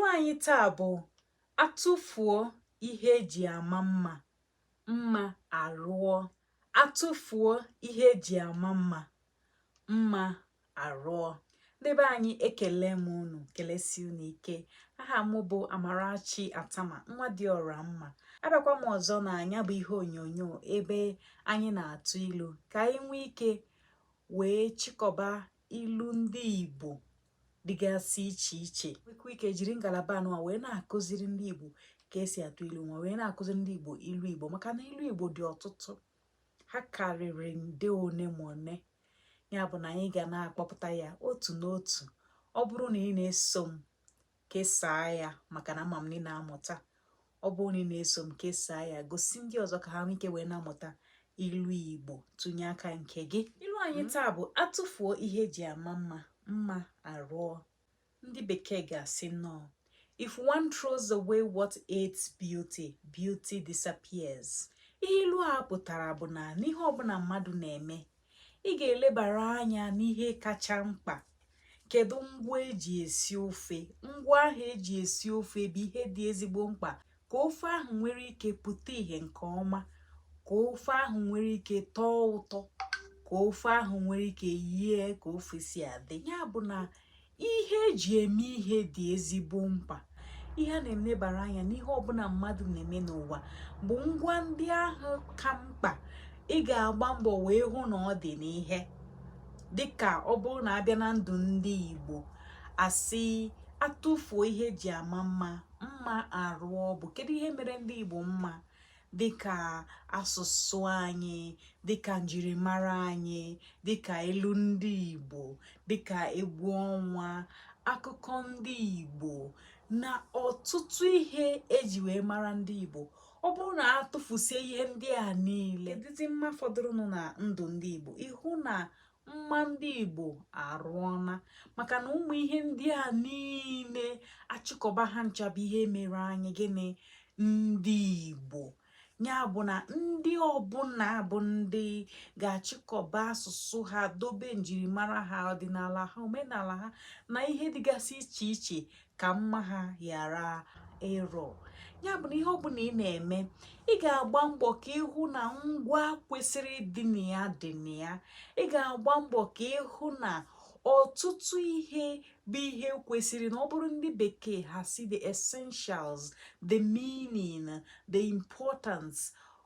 Ilu anyị taa bụ atụfuo ihe eji ama mma, mma arụọ. Atụfuo ihe eji ama mma, mma arụọ. Ndị be anyị, ekele m unu, kelesi unu ike. Aha m bụ Amarachi Atama, nwa dị ọra mma. Abịakwa m ọzọ na anya bụ ihe onyonyo ebe anyị na-atụ ilu ka anyị nwee ike wee chịkọba ilu ndị Igbo dịgasị iche iche. Nwekwa ike jiri ngalaba anụ wee na-akụziri ndị Igbo ka esi atụ ilu, ma wee na-akụziri ndị Igbo ilu Igbo, maka na ilu Igbo dị ọtụtụ. Ha karịrị nde one ma one. Ya bụ na anyị ga na-akpọpụta ya otu n'otu. Ọ bụrụ na ị na-eso m kesaa ya, maka na ama m na ị na-amụta. Ọ bụrụ na ị na-eso m kesaa ya, gosi ndị ọzọ ka ha nwee ike wee na-amụta ilu Igbo, tụnye aka nke gị. Ilu anyị taa bụ atụfuo ihe eji ama mma, mma arụọ. Ndị bekee ga-asị nnọọ, if one throws away what aids beauty, beauty disappears. Ihe ilu a pụtara bụ na n'ihe ọbụla mmadụ na-eme, ị ga-elebara anya n'ihe kacha mkpa. Kedu ngwa eji esi ofe? Ngwa ahụ eji esi ofe bụ ihe dị ezigbo mkpa ka ofe ahụ nwere ike pụta ìhè nke ọma, ka ofe ahụ nwere ike tọọ ụtọ, ka ofe ahụ nwere ike yie ka ofe si adị. Ya bụ na ihe eji eme ihe dị ezigbo mkpa. Ihe a na-elebara anya n'ihe ọbụla mmadụ na-eme n'ụwa bụ ngwa ndị ahụ ka mkpa. Ị ga-agba mbọ wee hụ na ọ dị n'ihe. Dịka ọ bụrụ na abịa na ndụ ndị Igbo, asị atụfuo ihe eji ama mma, mma arụọ bụ kedu ihe mere ndị Igbo mma? Dịka asụsụ anyị, dịka njirimara anyị, dịka ilu ndị Igbo, dịka egwu ọnwa, akụkọ ndị Igbo na ọtụtụ ihe eji wee mara ndị Igbo. Ọ bụrụ na atụfusie ihe ndị a niile, kedụzi mma fọdụrụnụ na ndụ ndị Igbo? Ịhụ na mma ndị Igbo arụọna, maka na ụmụ ihe ndị a niile achịkọba ha ncha bụ ihe mere anyị gịnị? Ndị Igbo. Ya bụ na ndị ọbụla bụ ndị ga-achịkọba asụsụ ha, dobe njirimara ha, ọdịnala ha, omenala ha na ihe dịgasị iche iche ka mma ha ghara ịrọ. Ya bụ na ihe ọbụla ị na-eme, ị ga-agba mbọ ka ịhụ na ngwa kwesịrị ịdị na ya dị na ya. Ị ga-agba mbọ ka ịhụ na ọtụtụ ihe bụ ihe kwesịrị, na ọ bụrụ ndị bekee ha si the essentials, the meaning, the importance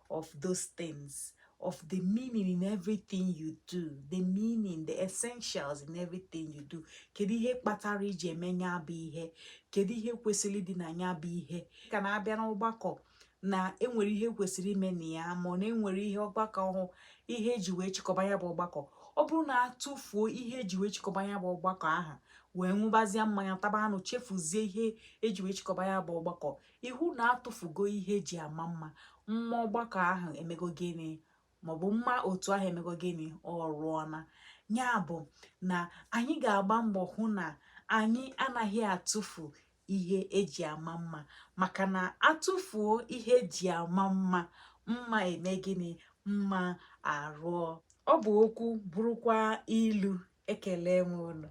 of those things, of the meaning in everything you do, the meaning, the essentials in everything you do. Kedu ihe kpatara iji eme nya bụ ihe? Kedu ihe kwesịrị dị na nya bụ ihe? Ka na-abịa n'ọgbakọ na enwere ihe kwesịrị ime na ya, ma na enwere ihe ọgbakọ ọhụ, ihe eji wee chịkọba ya bụ ọgbakọ. Ọ bụrụ na atụfuo ihe eji wee chịkọba ya bụ ọgbakọ aha, wee ṅụbazie mmanya, taba anụ, chefuzie ihe eji wee chịkọba ya bụ ọgbakọ, ihu na atụfugo ihe eji ama mma. Mma ọgbakọ ahụ emego gịnị? Maọbụ mma otu ahụ emego gịnị? Ọ rụọna. Ya bụ na anyị ga-agba mbọ hụ na anyị anaghị atụfu ihe eji ama mma, maka na atụfuo ihe eji ama mma, mma eme gịnị? Mma arụọ. Ọ bụ okwu bụrụkwa ilu. Ekele m unu.